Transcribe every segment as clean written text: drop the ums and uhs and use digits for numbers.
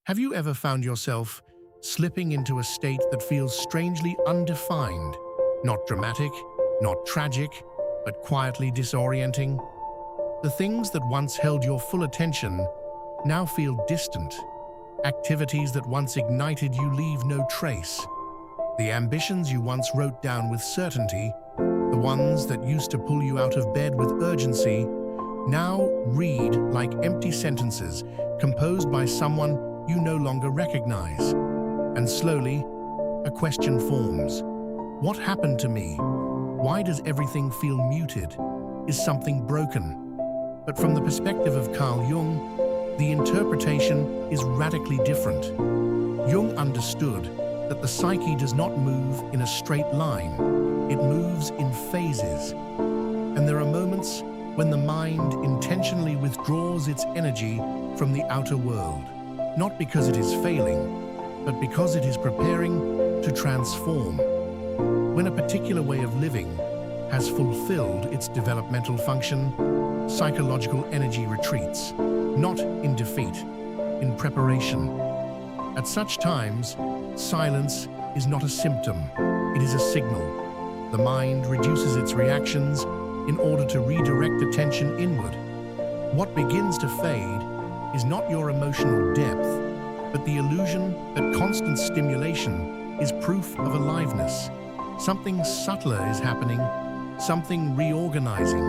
Have you ever found yourself slipping into a state that feels strangely undefined? Not dramatic, not tragic, but quietly disorienting? The things that once held your full attention now feel distant. Activities that once ignited you leave no trace. The ambitions you once wrote down with certainty, the ones that used to pull you out of bed with urgency, now read like empty sentences composed by someone you no longer recognize. And slowly, a question forms. What happened to me? Why does everything feel muted? Is something broken? But from the perspective of Carl Jung, the interpretation is radically different. Jung understood that the psyche does not move in a straight line. It moves in phases. And there are moments when the mind intentionally withdraws its energy from the outer world, not because it is failing, but because it is preparing to transform. When a particular way of living has fulfilled its developmental function, psychological energy retreats, not in defeat, in preparation. At such times, silence is not a symptom, it is a signal. The mind reduces its reactions in order to redirect attention inward. What begins to fade is not your emotional depth, but the illusion that constant stimulation is proof of aliveness. Something subtler is happening, something reorganizing.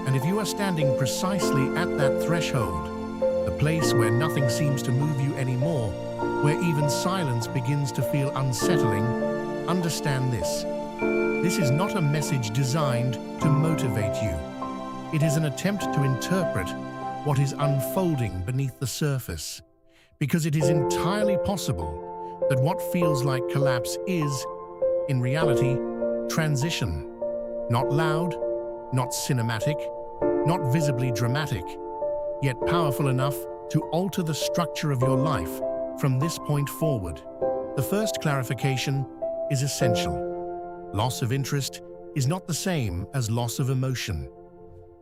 And if you are standing precisely at that threshold, the place where nothing seems to move you anymore, where even silence begins to feel unsettling, understand this. This is not a message designed to motivate you. It is an attempt to interpret what is unfolding beneath the surface, because it is entirely possible that what feels like collapse is, in reality, transition. Not loud, not cinematic, not visibly dramatic, yet powerful enough to alter the structure of your life from this point forward. The first clarification is essential. Loss of interest is not the same as loss of emotion.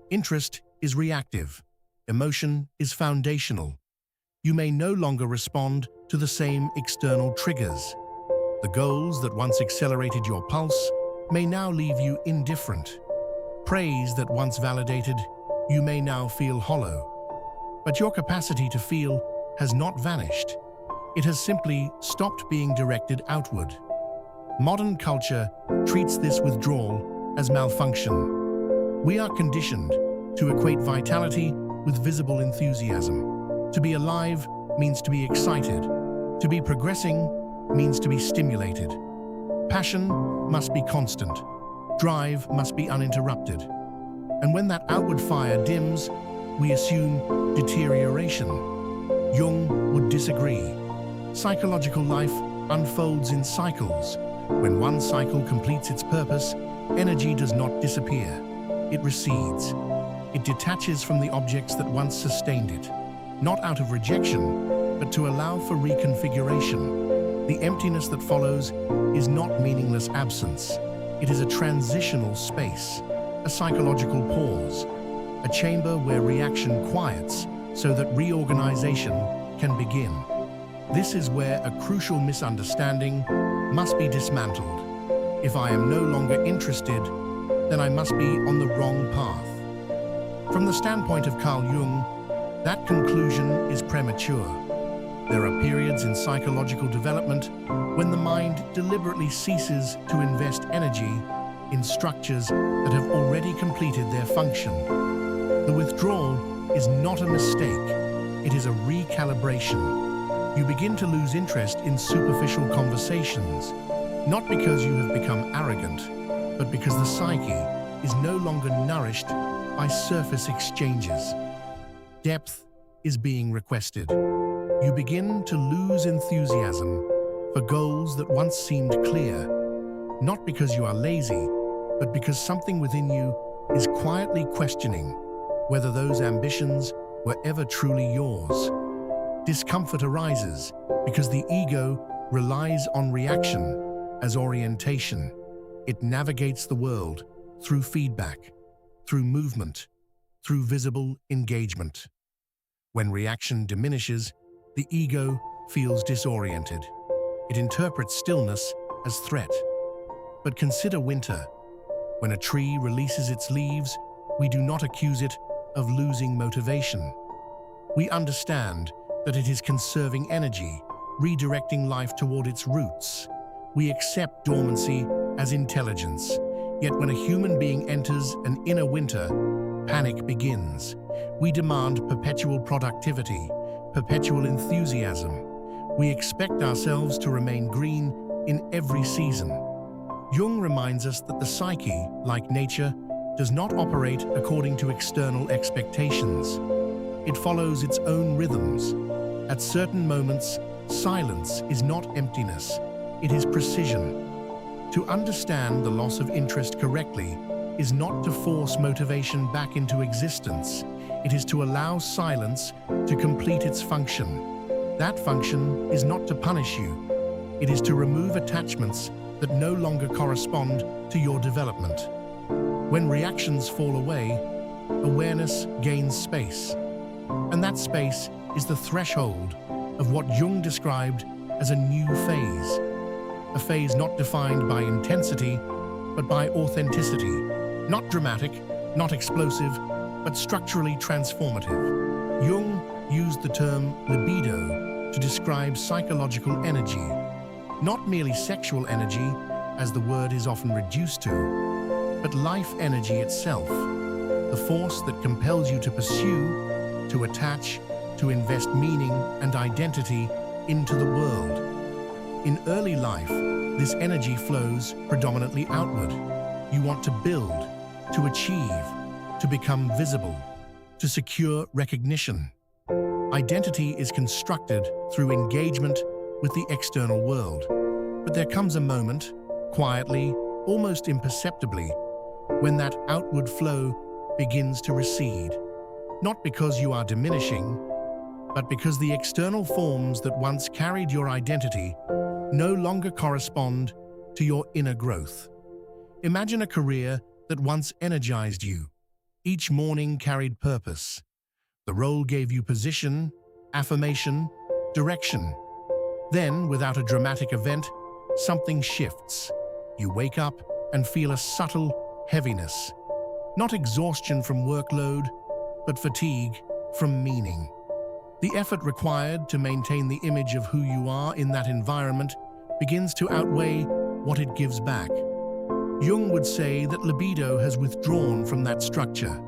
Interest is reactive. Emotion is foundational. You may no longer respond to the same external triggers. The goals that once accelerated your pulse may now leave you indifferent. Praise that once validated you may now feel hollow. But your capacity to feel has not vanished. It has simply stopped being directed outward. Modern culture treats this withdrawal as malfunction. We are conditioned to equate vitality with visible enthusiasm. To be alive means to be excited. To be progressing means to be stimulated. Passion must be constant. Drive must be uninterrupted. And when that outward fire dims, we assume deterioration. Jung would disagree. Psychological life unfolds in cycles. When one cycle completes its purpose, energy does not disappear. It recedes. It detaches from the objects that once sustained it, not out of rejection, but to allow for reconfiguration. The emptiness that follows is not meaningless absence. It is a transitional space, a psychological pause, a chamber where reaction quiets so that reorganization can begin. This is where a crucial misunderstanding must be dismantled. If I am no longer interested, then I must be on the wrong path. From the standpoint of Carl Jung, that conclusion is premature. There are periods in psychological development when the mind deliberately ceases to invest energy in structures that have already completed their function. The withdrawal is not a mistake, it is a recalibration. You begin to lose interest in superficial conversations, not because you have become arrogant, but because the psyche is no longer nourished by surface exchanges. Depth is being requested. You begin to lose enthusiasm for goals that once seemed clear, not because you are lazy, but because something within you is quietly questioning whether those ambitions were ever truly yours. Discomfort arises because the ego relies on reaction as orientation. It navigates the world through feedback, through movement, through visible engagement. When reaction diminishes, the ego feels disoriented. It interprets stillness as threat. But consider winter. When a tree releases its leaves, we do not accuse it of losing motivation. We understand that it is conserving energy, redirecting life toward its roots. We accept dormancy as intelligence. Yet when a human being enters an inner winter, panic begins. We demand perpetual productivity, perpetual enthusiasm. We expect ourselves to remain green in every season. Jung reminds us that the psyche, like nature, does not operate according to external expectations. It follows its own rhythms. At certain moments, silence is not emptiness, it is precision. To understand the loss of interest correctly is not to force motivation back into existence. It is to allow silence to complete its function. That function is not to punish you. It is to remove attachments that no longer correspond to your development. When reactions fall away, awareness gains space. And that space is the threshold of what Jung described as a new phase. A phase not defined by intensity, but by authenticity. Not dramatic, not explosive, but structurally transformative. Jung used the term libido to describe psychological energy, not merely sexual energy, as the word is often reduced to, but life energy itself, the force that compels you to pursue, to attach, to invest meaning and identity into the world. In early life, this energy flows predominantly outward. You want to build, to achieve, to become visible, to secure recognition. Identity is constructed through engagement with the external world. But there comes a moment, quietly, almost imperceptibly, when that outward flow begins to recede. Not because you are diminishing, but because the external forms that once carried your identity no longer correspond to your inner growth. Imagine a career that once energized you. Each morning carried purpose. The role gave you position, affirmation, direction. Then, without a dramatic event, something shifts. You wake up and feel a subtle heaviness. Not exhaustion from workload, but fatigue from meaning. The effort required to maintain the image of who you are in that environment begins to outweigh what it gives back. Jung would say that libido has withdrawn from that structure.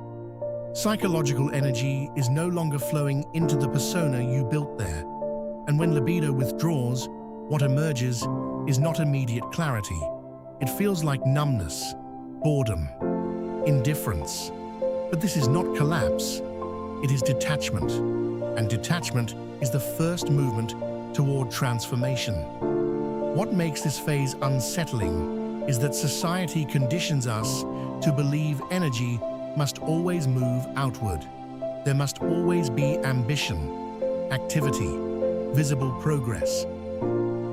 Psychological energy is no longer flowing into the persona you built there. And when libido withdraws, what emerges is not immediate clarity. It feels like numbness, boredom, indifference. But this is not collapse, it is detachment. And detachment is the first movement toward transformation. What makes this phase unsettling is that society conditions us to believe energy must always move outward. There must always be ambition, activity, visible progress.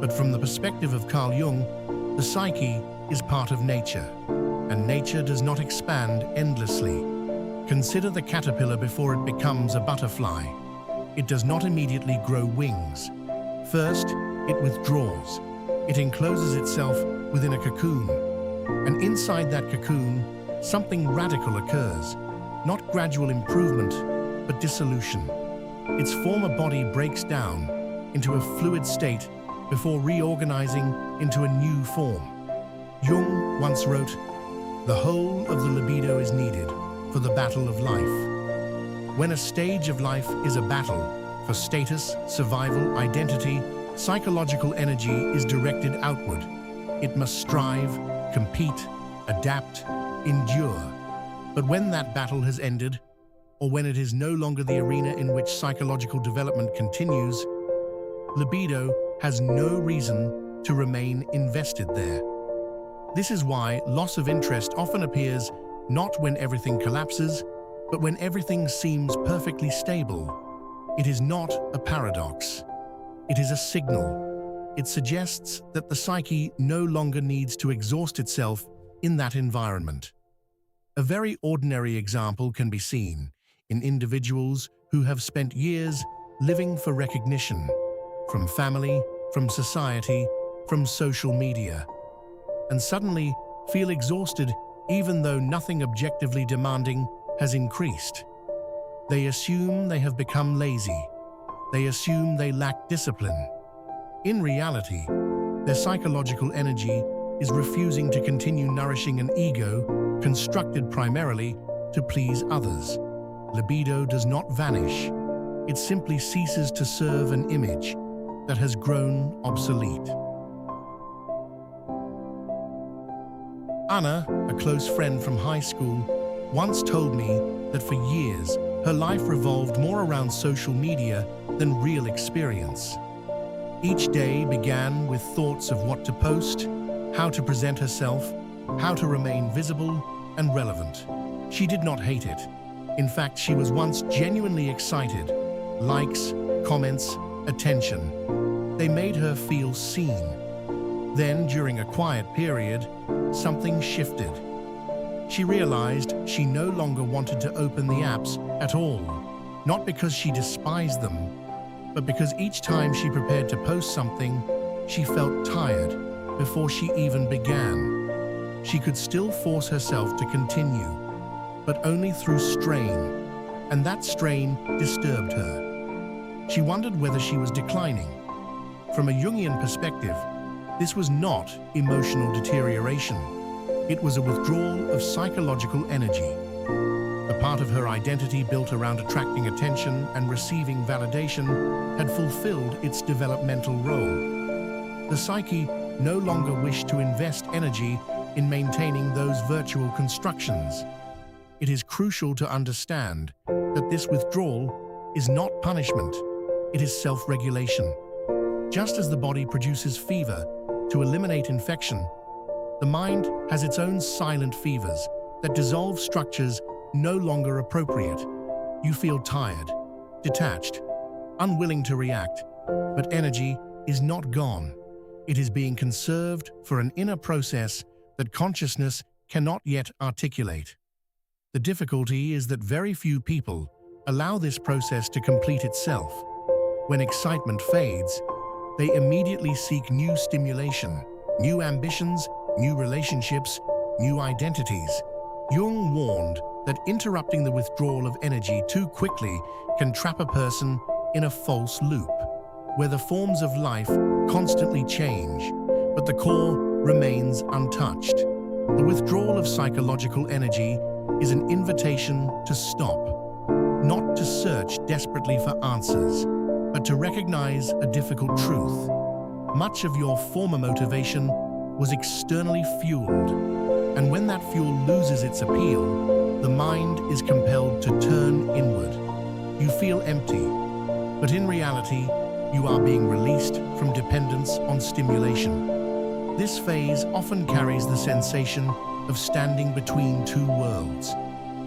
But from the perspective of Carl Jung, the psyche is part of nature, and nature does not expand endlessly. Consider the caterpillar before it becomes a butterfly. It does not immediately grow wings. First, it withdraws. It encloses itself within a cocoon. And inside that cocoon, something radical occurs. Not gradual improvement, but dissolution. Its former body breaks down into a fluid state before reorganizing into a new form. Jung once wrote, "The whole of the libido is needed for the battle of life." When a stage of life is a battle for status, survival, identity, psychological energy is directed outward. It must strive, compete, adapt, endure. But when that battle has ended, or when it is no longer the arena in which psychological development continues, libido has no reason to remain invested there. This is why loss of interest often appears not when everything collapses, but when everything seems perfectly stable. It is not a paradox. It is a signal. It suggests that the psyche no longer needs to exhaust itself in that environment. A very ordinary example can be seen in individuals who have spent years living for recognition. from family, from society, from social media, and suddenly feel exhausted even though nothing objectively demanding has increased. They assume they have become lazy. They assume they lack discipline. In reality, their psychological energy is refusing to continue nourishing an ego constructed primarily to please others. Libido does not vanish. It simply ceases to serve an image that has grown obsolete. Anna, a close friend from high school, once told me that for years her life revolved more around social media than real experience. Each day began with thoughts of what to post, how to present herself, how to remain visible and relevant. She did not hate it. In fact, she was once genuinely excited. Likes, comments, attention. They made her feel seen. Then, during a quiet period, something shifted. She realized she no longer wanted to open the apps at all, not because she despised them, but because each time she prepared to post something, she felt tired before she even began. She could still force herself to continue, but only through strain, and that strain disturbed her. She wondered whether she was declining. From a Jungian perspective, this was not emotional deterioration. It was a withdrawal of psychological energy. The part of her identity built around attracting attention and receiving validation had fulfilled its developmental role. The psyche no longer wished to invest energy in maintaining those virtual constructions. It is crucial to understand that this withdrawal is not punishment, it is self-regulation. Just as the body produces fever to eliminate infection, the mind has its own silent fevers that dissolve structures no longer appropriate. You feel tired, detached, unwilling to react, but energy is not gone. It is being conserved for an inner process that consciousness cannot yet articulate. The difficulty is that very few people allow this process to complete itself. When excitement fades, they immediately seek new stimulation, new ambitions, new relationships, new identities. Jung warned that interrupting the withdrawal of energy too quickly can trap a person in a false loop, where the forms of life constantly change, but the core remains untouched. The withdrawal of psychological energy is an invitation to stop, not to search desperately for answers, but to recognize a difficult truth. Much of your former motivation was externally fueled, and when that fuel loses its appeal, the mind is compelled to turn inward. You feel empty, but in reality, you are being released from dependence on stimulation. This phase often carries the sensation of standing between two worlds.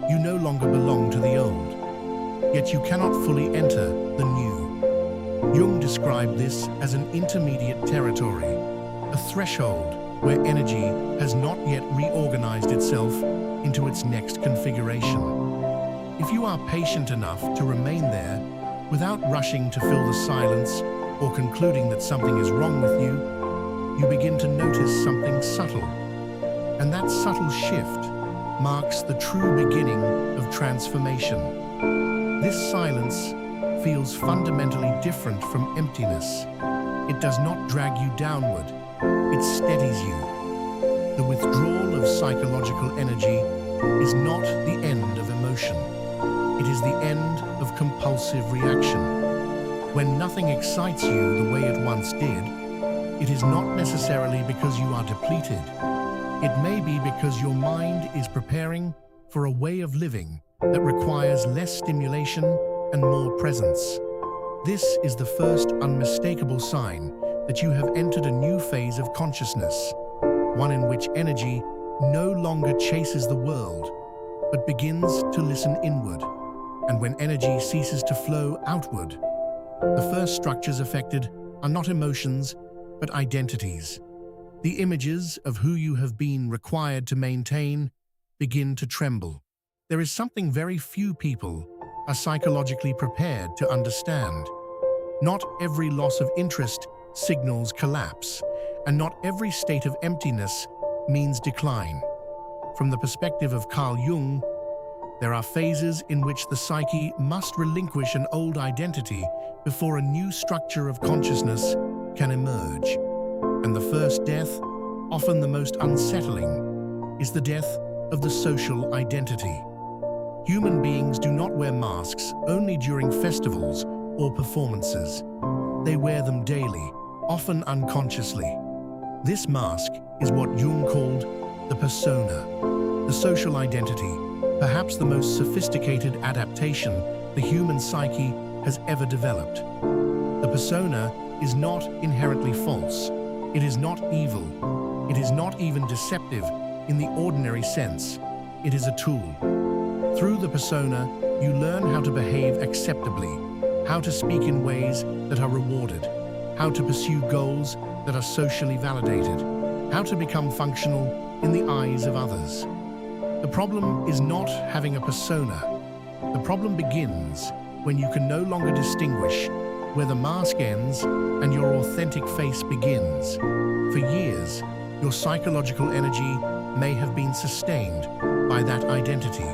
You no longer belong to the old, yet you cannot fully enter the new. Jung described this as an intermediate territory, a threshold where energy has not yet reorganized itself into its next configuration. If you are patient enough to remain there without rushing to fill the silence or concluding that something is wrong with you, you begin to notice something subtle. And that subtle shift marks the true beginning of transformation. This silence feels fundamentally different from emptiness. It does not drag you downward, it steadies you. The withdrawal of psychological energy is not the end of emotion. It is the end of compulsive reaction. When nothing excites you the way it once did, it is not necessarily because you are depleted. It may be because your mind is preparing for a way of living that requires less stimulation and more presence. This is the first unmistakable sign that you have entered a new phase of consciousness, one in which energy no longer chases the world, but begins to listen inward. And when energy ceases to flow outward, the first structures affected are not emotions, but identities. The images of who you have been required to maintain begin to tremble. There is something very few people are psychologically prepared to understand. Not every loss of interest signals collapse, and not every state of emptiness means decline. From the perspective of Carl Jung, there are phases in which the psyche must relinquish an old identity before a new structure of consciousness can emerge. And the first death, often the most unsettling, is the death of the social identity. Human beings do not wear masks only during festivals or performances. They wear them daily, often unconsciously. This mask is what Jung called the persona, the social identity, perhaps the most sophisticated adaptation the human psyche has ever developed. The persona is not inherently false. It is not evil. It is not even deceptive in the ordinary sense. It is a tool. Through the persona, you learn how to behave acceptably, how to speak in ways that are rewarded, how to pursue goals that are socially validated, how to become functional in the eyes of others. The problem is not having a persona. The problem begins when you can no longer distinguish where the mask ends and your authentic face begins. For years, your psychological energy may have been sustained by that identity.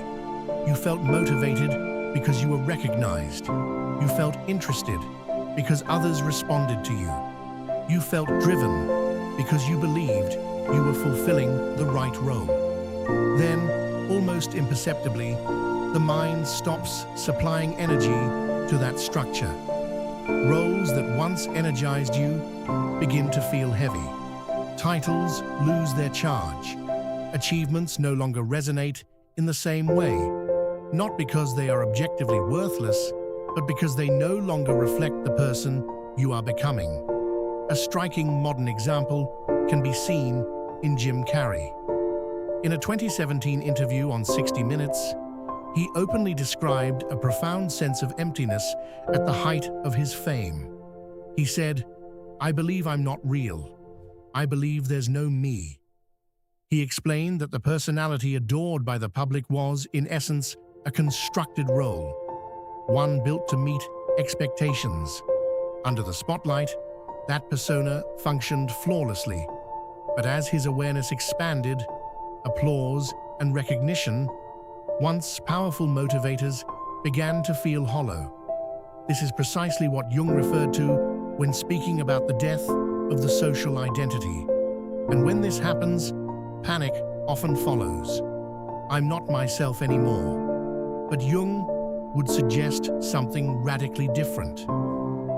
You felt motivated because you were recognized. You felt interested because others responded to you. You felt driven because you believed you were fulfilling the right role. Then, almost imperceptibly, the mind stops supplying energy to that structure. Roles that once energized you begin to feel heavy. Titles lose their charge. Achievements no longer resonate in the same way, not because they are objectively worthless, but because they no longer reflect the person you are becoming. A striking modern example can be seen in Jim Carrey. In a 2017 interview on 60 Minutes, he openly described a profound sense of emptiness at the height of his fame. He said, "I believe I'm not real. I believe there's no me." He explained that the personality adored by the public was, in essence, a constructed role, one built to meet expectations. Under the spotlight, that persona functioned flawlessly. But as his awareness expanded, applause and recognition, once powerful motivators, began to feel hollow. This is precisely what Jung referred to when speaking about the death of the social identity. And when this happens, panic often follows. I'm not myself anymore. But Jung would suggest something radically different.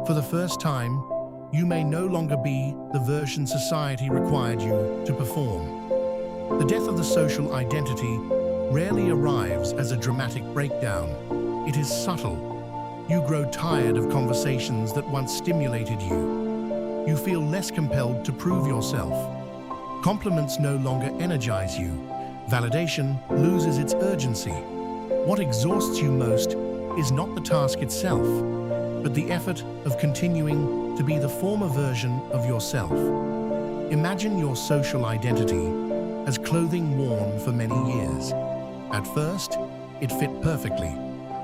For the first time, you may no longer be the version society required you to perform. The death of the social identity rarely arrives as a dramatic breakdown. It is subtle. You grow tired of conversations that once stimulated you. You feel less compelled to prove yourself. Compliments no longer energize you. Validation loses its urgency. What exhausts you most is not the task itself, but the effort of continuing to be the former version of yourself. Imagine your social identity as clothing worn for many years. At first, it fit perfectly.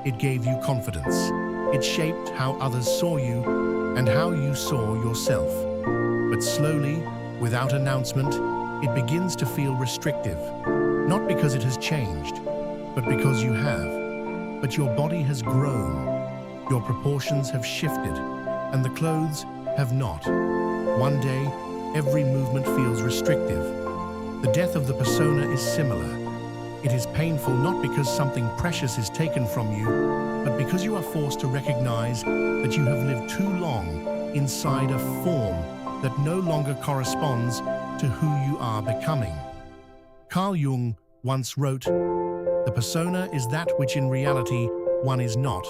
It gave you confidence. It shaped how others saw you and how you saw yourself. But slowly, without announcement, it begins to feel restrictive. Not because it has changed, but because you have. But your body has grown. Your proportions have shifted, and the clothes have not. One day, every movement feels restrictive. The death of the persona is similar. It is painful not because something precious is taken from you, but because you are forced to recognize that you have lived too long inside a form that no longer corresponds to who you are becoming. Carl Jung once wrote, "The persona is that which in reality one is not,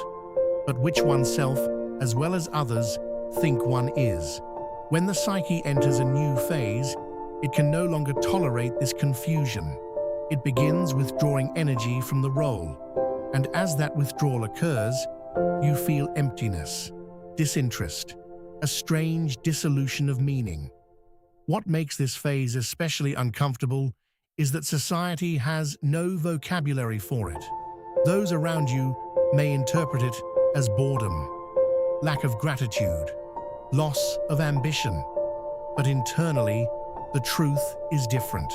but which oneself, as well as others, think one is." When the psyche enters a new phase, it can no longer tolerate this confusion. It begins withdrawing energy from the role, and as that withdrawal occurs, you feel emptiness, disinterest, a strange dissolution of meaning. What makes this phase especially uncomfortable is that society has no vocabulary for it. Those around you may interpret it as boredom, lack of gratitude, loss of ambition. But internally, the truth is different.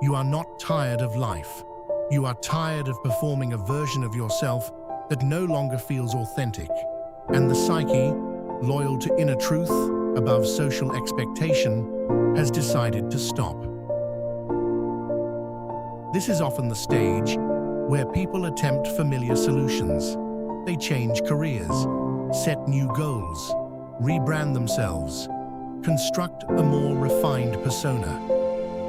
You are not tired of life. You are tired of performing a version of yourself that no longer feels authentic. And the psyche, loyal to inner truth above social expectation, has decided to stop. This is often the stage where people attempt familiar solutions. They change careers, set new goals, rebrand themselves, construct a more refined persona.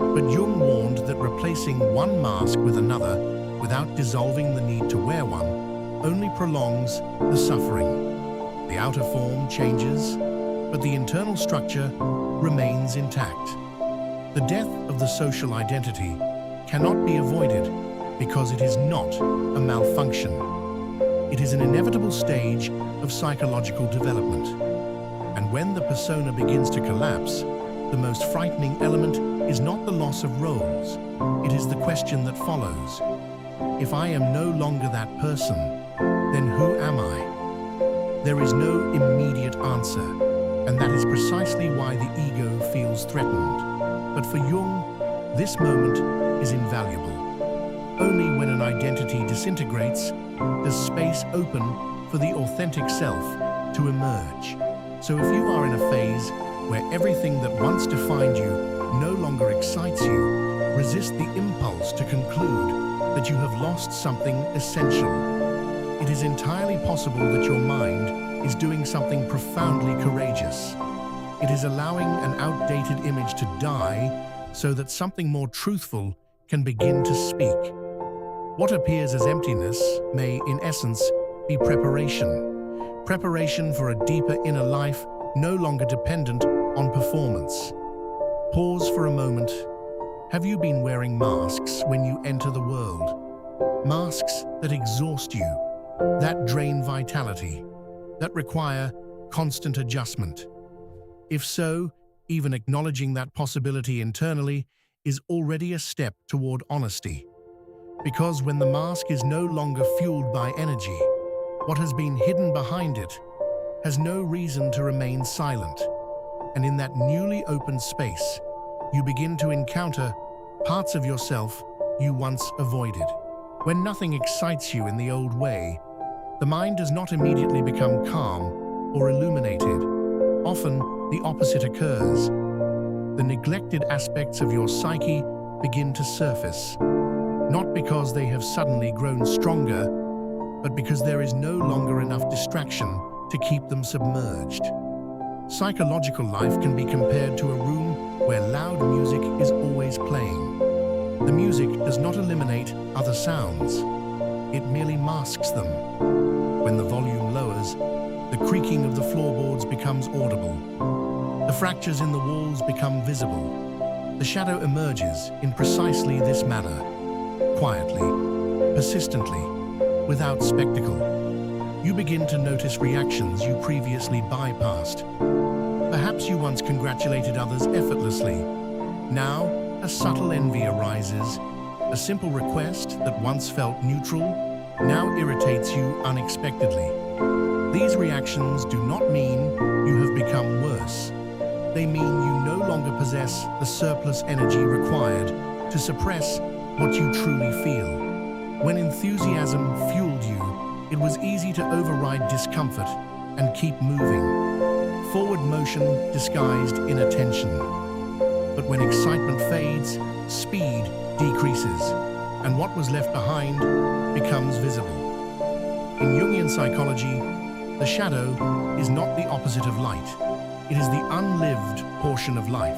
But Jung warned that replacing one mask with another without dissolving the need to wear one only prolongs the suffering. The outer form changes, but the internal structure remains intact. The death of the social identity cannot be avoided because it is not a malfunction. It is an inevitable stage of psychological development. And when the persona begins to collapse, the most frightening element is not the loss of roles. It is the question that follows. If I am no longer that person, then who am I? There is no immediate answer, and that is precisely why the ego feels threatened. But for Jung, this moment is invaluable. Only when an identity disintegrates does space open for the authentic self to emerge. So if you are in a phase where everything that once defined you no longer excites you, resist the impulse to conclude that you have lost something essential. It is entirely possible that your mind is doing something profoundly courageous. It is allowing an outdated image to die so that something more truthful can begin to speak. What appears as emptiness may, in essence, be preparation. Preparation for a deeper inner life no longer dependent on performance. Pause for a moment. Have you been wearing masks when you enter the world? Masks that exhaust you, that drain vitality, that require constant adjustment. If so, even acknowledging that possibility internally is already a step toward honesty. Because when the mask is no longer fueled by energy, what has been hidden behind it has no reason to remain silent. And in that newly opened space, you begin to encounter parts of yourself you once avoided. When nothing excites you in the old way, the mind does not immediately become calm or illuminated. Often, the opposite occurs. The neglected aspects of your psyche begin to surface, not because they have suddenly grown stronger, but because there is no longer enough distraction to keep them submerged. Psychological life can be compared to a room where loud music is always playing. The music does not eliminate other sounds. It merely masks them. When the volume lowers, the creaking of the floorboards becomes audible. The fractures in the walls become visible. The shadow emerges in precisely this manner, quietly, persistently, without spectacle. You begin to notice reactions you previously bypassed. Perhaps you once congratulated others effortlessly. Now, a subtle envy arises. A simple request that once felt neutral now irritates you unexpectedly. These reactions do not mean you have become worse. They mean you no longer possess the surplus energy required to suppress what you truly feel. When enthusiasm fueled you, it was easy to override discomfort and keep moving. Forward motion disguised inattention. But when excitement fades, speed decreases, and what was left behind becomes visible. In Jungian psychology, the shadow is not the opposite of light. It is the unlived portion of life.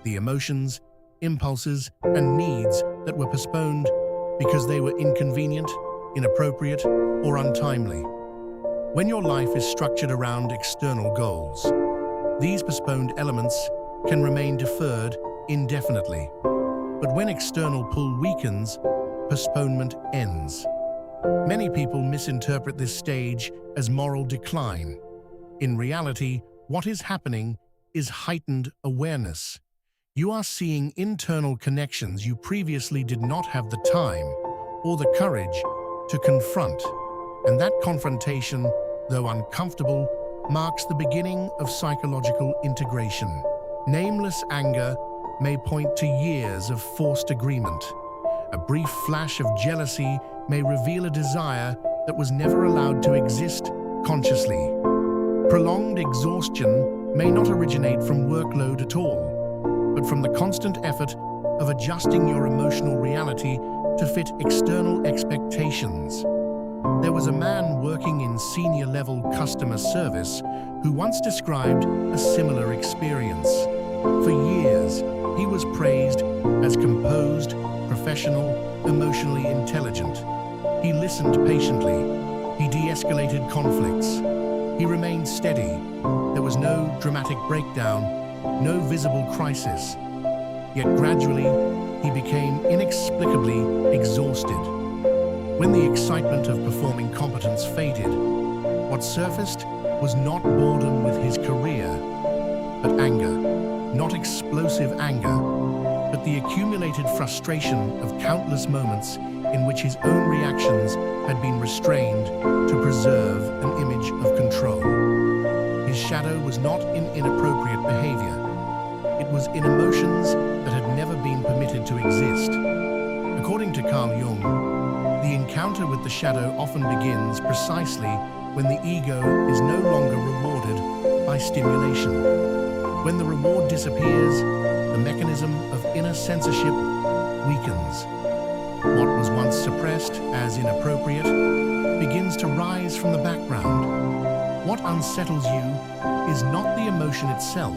The emotions, impulses, and needs that were postponed because they were inconvenient, inappropriate, or untimely. When your life is structured around external goals, these postponed elements can remain deferred indefinitely. But when external pull weakens, postponement ends. Many people misinterpret this stage as moral decline. In reality, what is happening is heightened awareness. You are seeing internal connections you previously did not have the time or the courage to confront. And that confrontation, though uncomfortable, marks the beginning of psychological integration. Nameless anger may point to years of forced agreement. A brief flash of jealousy may reveal a desire that was never allowed to exist consciously. Prolonged exhaustion may not originate from workload at all, but from the constant effort of adjusting your emotional reality to fit external expectations. There was a man working in senior-level customer service who once described a similar experience. For years, he was praised as composed, professional, emotionally intelligent. He listened patiently. He de-escalated conflicts. He remained steady. There was no dramatic breakdown, no visible crisis. Yet gradually, he became inexplicably exhausted. When the excitement of performing competence faded, what surfaced was not boredom with his career, but anger. Not explosive anger, but the accumulated frustration of countless moments in which his own reactions had been restrained to preserve an image of control. His shadow was not in inappropriate behavior. It was in emotions that had never been permitted to exist. According to Carl Jung, the encounter with the shadow often begins precisely when the ego is no longer rewarded by stimulation. When the reward disappears, the mechanism of inner censorship weakens. What was once suppressed as inappropriate begins to rise from the background. What unsettles you is not the emotion itself,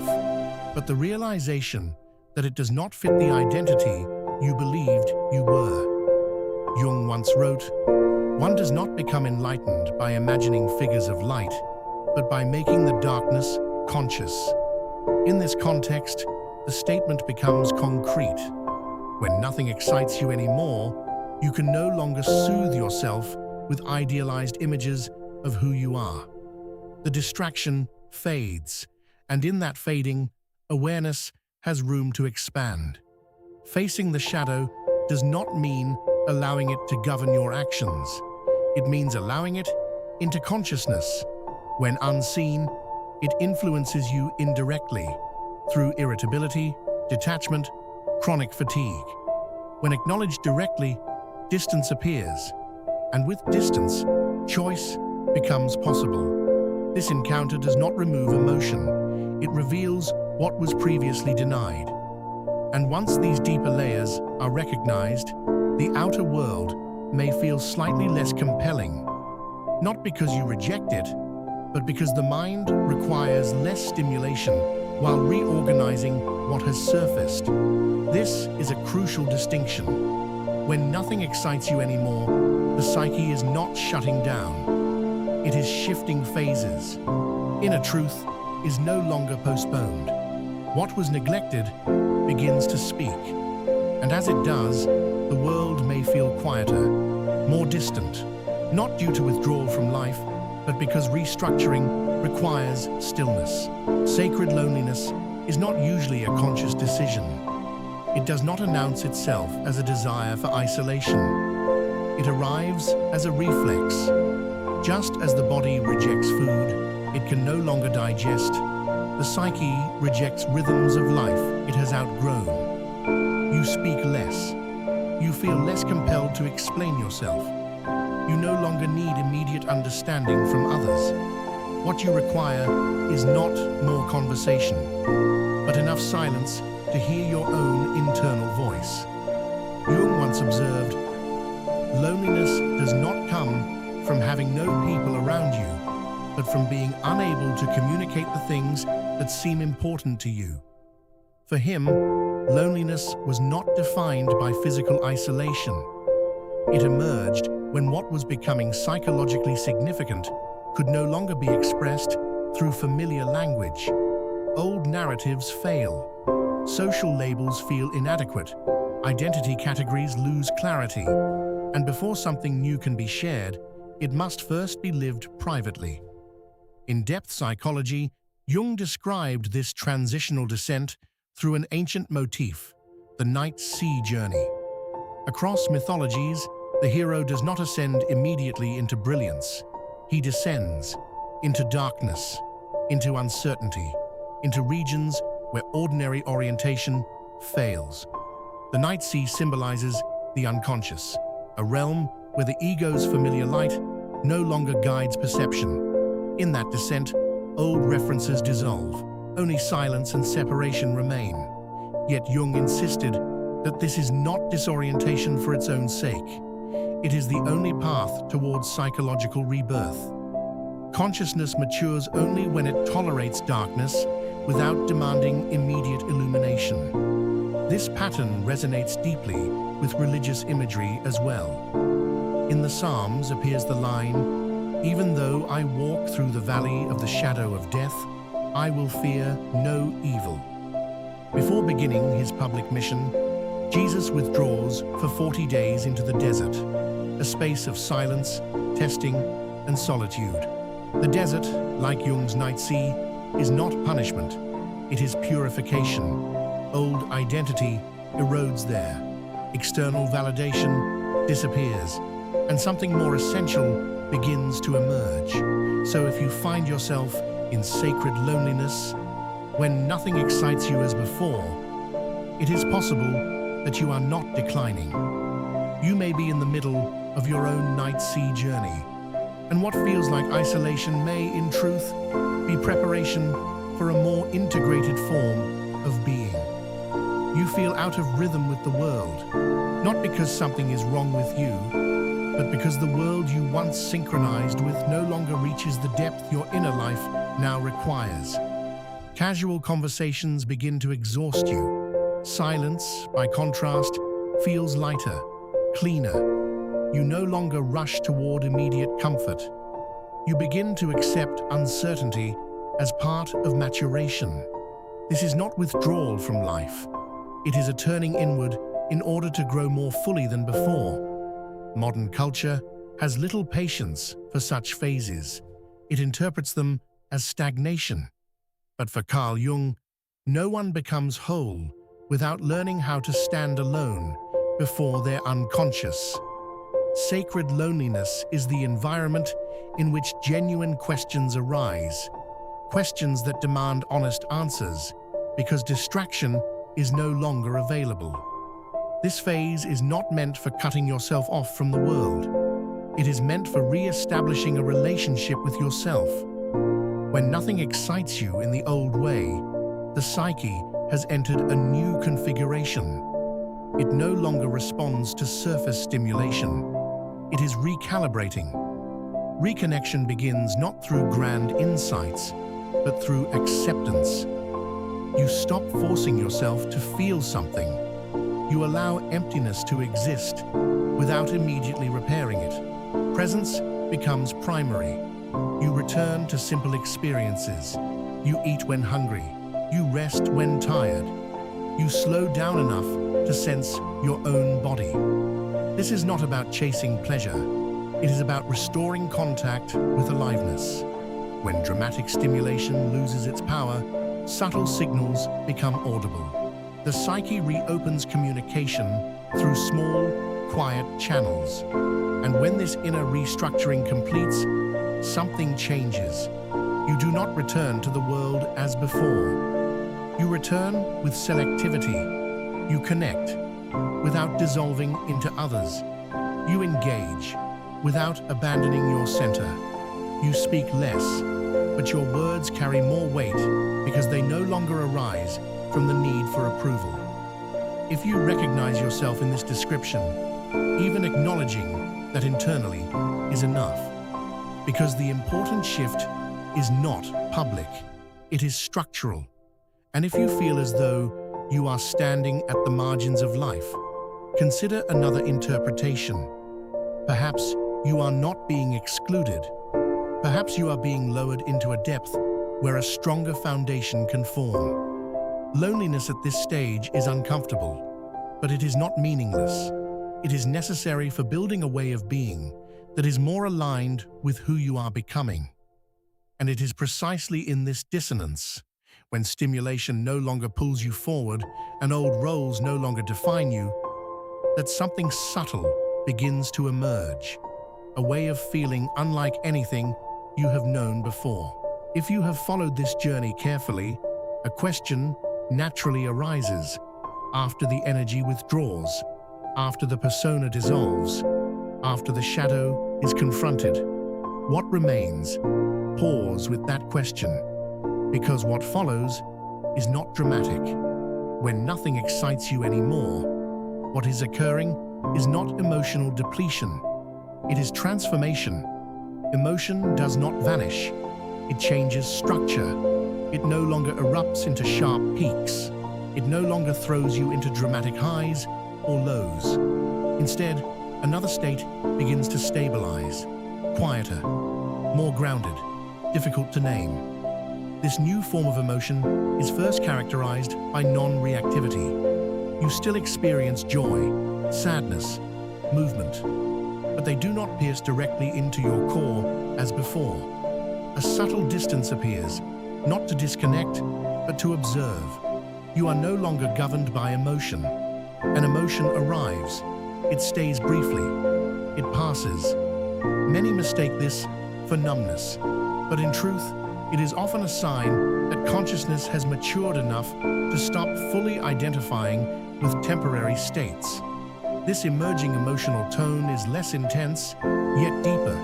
but the realization that it does not fit the identity you believed you were. Jung once wrote, "One does not become enlightened by imagining figures of light, but by making the darkness conscious." In this context, the statement becomes concrete. When nothing excites you anymore, you can no longer soothe yourself with idealized images of who you are. The distraction fades, and in that fading, awareness has room to expand. Facing the shadow does not mean allowing it to govern your actions. It means allowing it into consciousness. When unseen, it influences you indirectly through irritability, detachment, chronic fatigue. When acknowledged directly, distance appears, and with distance, choice becomes possible. This encounter does not remove emotion. It reveals what was previously denied. And once these deeper layers are recognized, the outer world may feel slightly less compelling, not because you reject it, but because the mind requires less stimulation while reorganizing what has surfaced. This is a crucial distinction. When nothing excites you anymore, the psyche is not shutting down. It is shifting phases. Inner truth is no longer postponed. What was neglected begins to speak. And as it does, the world may feel quieter, more distant, not due to withdrawal from life, but because restructuring requires stillness. Sacred loneliness is not usually a conscious decision. It does not announce itself as a desire for isolation. It arrives as a reflex. Just as the body rejects food it can no longer digest, the psyche rejects rhythms of life it has outgrown. You speak less. You feel less compelled to explain yourself. You no longer need immediate understanding from others. What you require is not more conversation, but enough silence to hear your own internal voice. Jung once observed, "Loneliness does not come from having no people around you, but from being unable to communicate the things that seem important to you." For him, loneliness was not defined by physical isolation. It emerged when what was becoming psychologically significant could no longer be expressed through familiar language. Old narratives fail. Social labels feel inadequate. Identity categories lose clarity. And before something new can be shared, it must first be lived privately. In depth psychology, Jung described this transitional descent through an ancient motif, the night sea journey. Across mythologies, the hero does not ascend immediately into brilliance. He descends into darkness. into uncertainty, into regions where ordinary orientation fails. The night sea symbolizes the unconscious, a realm where the ego's familiar light no longer guides perception. In that descent, old references dissolve. Only silence and separation remain. Yet Jung insisted that this is not disorientation for its own sake. It is the only path towards psychological rebirth. Consciousness matures only when it tolerates darkness without demanding immediate illumination. This pattern resonates deeply with religious imagery as well. In the Psalms appears the line, "Even though I walk through the valley of the shadow of death, I will fear no evil." Before beginning his public mission, Jesus withdraws for 40 days into the desert, a space of silence, testing, and solitude. The desert, like Jung's night sea, is not punishment. It is purification. Old identity erodes there. External validation disappears, and something more essential begins to emerge. So if you find yourself in sacred loneliness, when nothing excites you as before, it is possible that you are not declining. You may be in the middle of your own night sea journey, and what feels like isolation may, in truth, be preparation for a more integrated form of being. You feel out of rhythm with the world, not because something is wrong with you, but because the world you once synchronized with no longer reaches the depth your inner life now requires. Casual conversations begin to exhaust you. Silence, by contrast, feels lighter, cleaner. You no longer rush toward immediate comfort. You begin to accept uncertainty as part of maturation. This is not withdrawal from life. It is a turning inward in order to grow more fully than before. Modern culture has little patience for such phases. It interprets them as stagnation. But for Carl Jung, no one becomes whole without learning how to stand alone before their unconscious. Sacred loneliness is the environment in which genuine questions arise, questions that demand honest answers, because distraction is no longer available. This phase is not meant for cutting yourself off from the world. It is meant for re-establishing a relationship with yourself. When nothing excites you in the old way, the psyche has entered a new configuration. It no longer responds to surface stimulation. It is recalibrating. Reconnection begins not through grand insights, but through acceptance. You stop forcing yourself to feel something. You allow emptiness to exist without immediately repairing it. Presence becomes primary. You return to simple experiences. You eat when hungry. You rest when tired. You slow down enough to sense your own body. This is not about chasing pleasure. It is about restoring contact with aliveness. When dramatic stimulation loses its power, subtle signals become audible. The psyche reopens communication through small, quiet channels. And when this inner restructuring completes, something changes. You do not return to the world as before. You return with selectivity. You connect without dissolving into others. You engage without abandoning your center. You speak less, but your words carry more weight because they no longer arise from the need for approval. If you recognize yourself in this description, even acknowledging that internally is enough. Because the important shift is not public, it is structural. And if you feel as though you are standing at the margins of life, consider another interpretation. Perhaps you are not being excluded. Perhaps you are being lowered into a depth where a stronger foundation can form. Loneliness at this stage is uncomfortable, but it is not meaningless. It is necessary for building a way of being that is more aligned with who you are becoming. And it is precisely in this dissonance, when stimulation no longer pulls you forward and old roles no longer define you, that something subtle begins to emerge, a way of feeling unlike anything you have known before. If you have followed this journey carefully, a question naturally arises. After the energy withdraws, after the persona dissolves, after the shadow is confronted, what remains? Pause with that question, because what follows is not dramatic. When nothing excites you anymore, what is occurring is not emotional depletion. It is transformation. Emotion does not vanish. It changes structure. It no longer erupts into sharp peaks. It no longer throws you into dramatic highs or lows. Instead, another state begins to stabilize, quieter, more grounded, difficult to name. This new form of emotion is first characterized by non-reactivity. You still experience joy, sadness, movement, but they do not pierce directly into your core as before. A subtle distance appears, not to disconnect, but to observe. You are no longer governed by emotion. An emotion arrives. It stays briefly. It passes. Many mistake this for numbness, but in truth, it is often a sign that consciousness has matured enough to stop fully identifying with temporary states. This emerging emotional tone is less intense, yet deeper.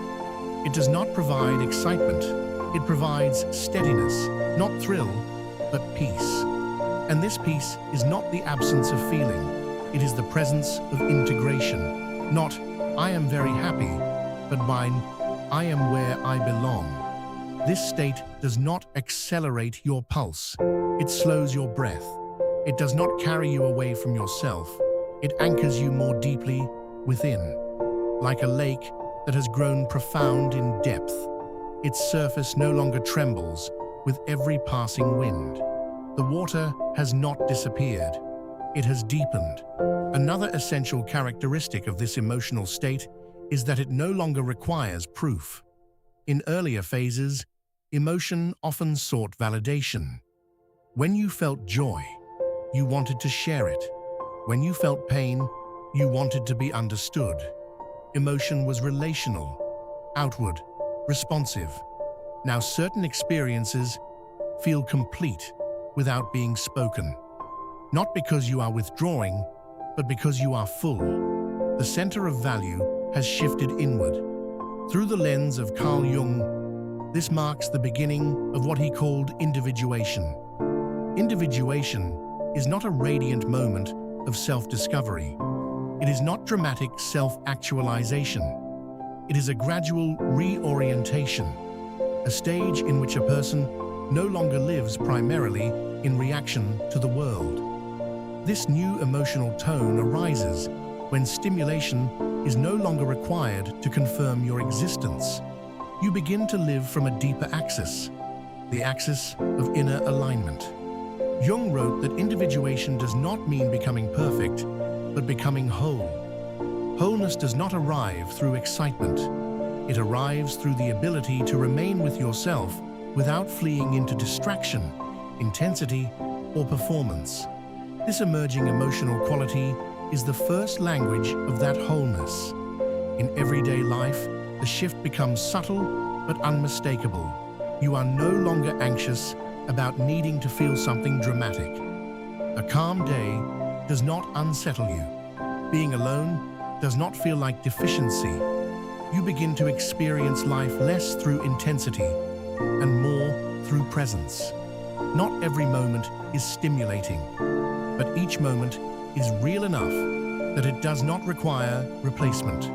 It does not provide excitement. It provides steadiness, not thrill, but peace. And this peace is not the absence of feeling. It is the presence of integration. Not, I am very happy, but mine, I am where I belong. This state does not accelerate your pulse. It slows your breath. It does not carry you away from yourself. It anchors you more deeply within. Like a lake that has grown profound in depth, its surface no longer trembles with every passing wind. The water has not disappeared. It has deepened. Another essential characteristic of this emotional state is that it no longer requires proof. In earlier phases, emotion often sought validation. When you felt joy, you wanted to share it. When you felt pain, you wanted to be understood. Emotion was relational, outward, responsive. Now certain experiences feel complete without being spoken. Not because you are withdrawing, but because you are full. The center of value has shifted inward. Through the lens of Carl Jung, this marks the beginning of what he called individuation. Individuation is not a radiant moment of self-discovery. It is not dramatic self-actualization. It is a gradual reorientation, a stage in which a person no longer lives primarily in reaction to the world. This new emotional tone arises when stimulation is no longer required to confirm your existence. You begin to live from a deeper axis, the axis of inner alignment. Jung wrote that individuation does not mean becoming perfect, but becoming whole. Wholeness does not arrive through excitement. It arrives through the ability to remain with yourself without fleeing into distraction, intensity, or performance. This emerging emotional quality is the first language of that wholeness. In everyday life, the shift becomes subtle but unmistakable. You are no longer anxious about needing to feel something dramatic. A calm day does not unsettle you. Being alone does not feel like deficiency. You begin to experience life less through intensity and more through presence. Not every moment is stimulating, but each moment is real enough that it does not require replacement.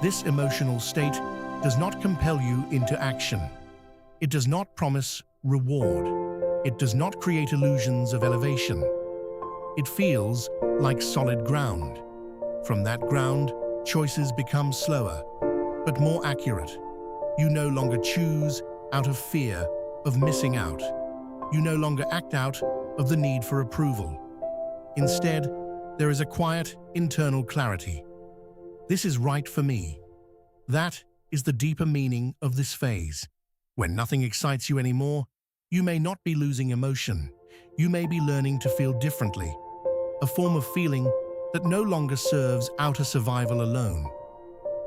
This emotional state does not compel you into action. It does not promise reward. It does not create illusions of elevation. It feels like solid ground. From that ground, choices become slower, but more accurate. You no longer choose out of fear of missing out. You no longer act out of the need for approval. Instead, there is a quiet, internal clarity. This is right for me. That is the deeper meaning of this phase. When nothing excites you anymore, you may not be losing emotion. You may be learning to feel differently, a form of feeling that no longer serves outer survival alone,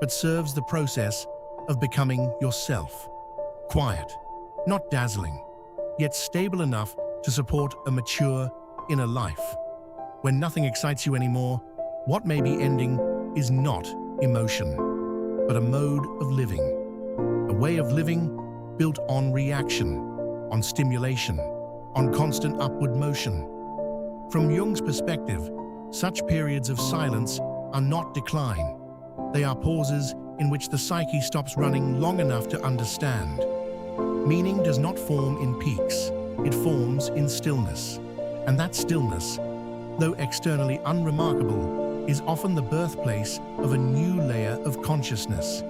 but serves the process of becoming yourself. Quiet, not dazzling, yet stable enough to support a mature inner life. When nothing excites you anymore, what may be ending is not emotion, but a mode of living. A way of living built on reaction, on stimulation, on constant upward motion. From Jung's perspective, such periods of silence are not decline. They are pauses in which the psyche stops running long enough to understand. Meaning does not form in peaks, it forms in stillness. And that stillness, though externally unremarkable, is often the birthplace of a new layer of consciousness.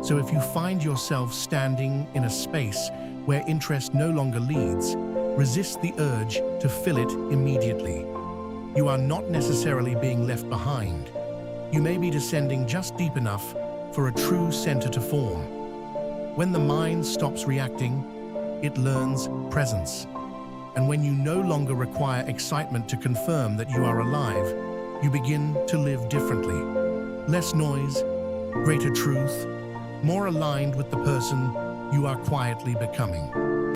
So if you find yourself standing in a space where interest no longer leads, resist the urge to fill it immediately. You are not necessarily being left behind. You may be descending just deep enough for a true center to form. When the mind stops reacting, it learns presence. And when you no longer require excitement to confirm that you are alive, you begin to live differently. Less noise, greater truth, more aligned with the person you are quietly becoming.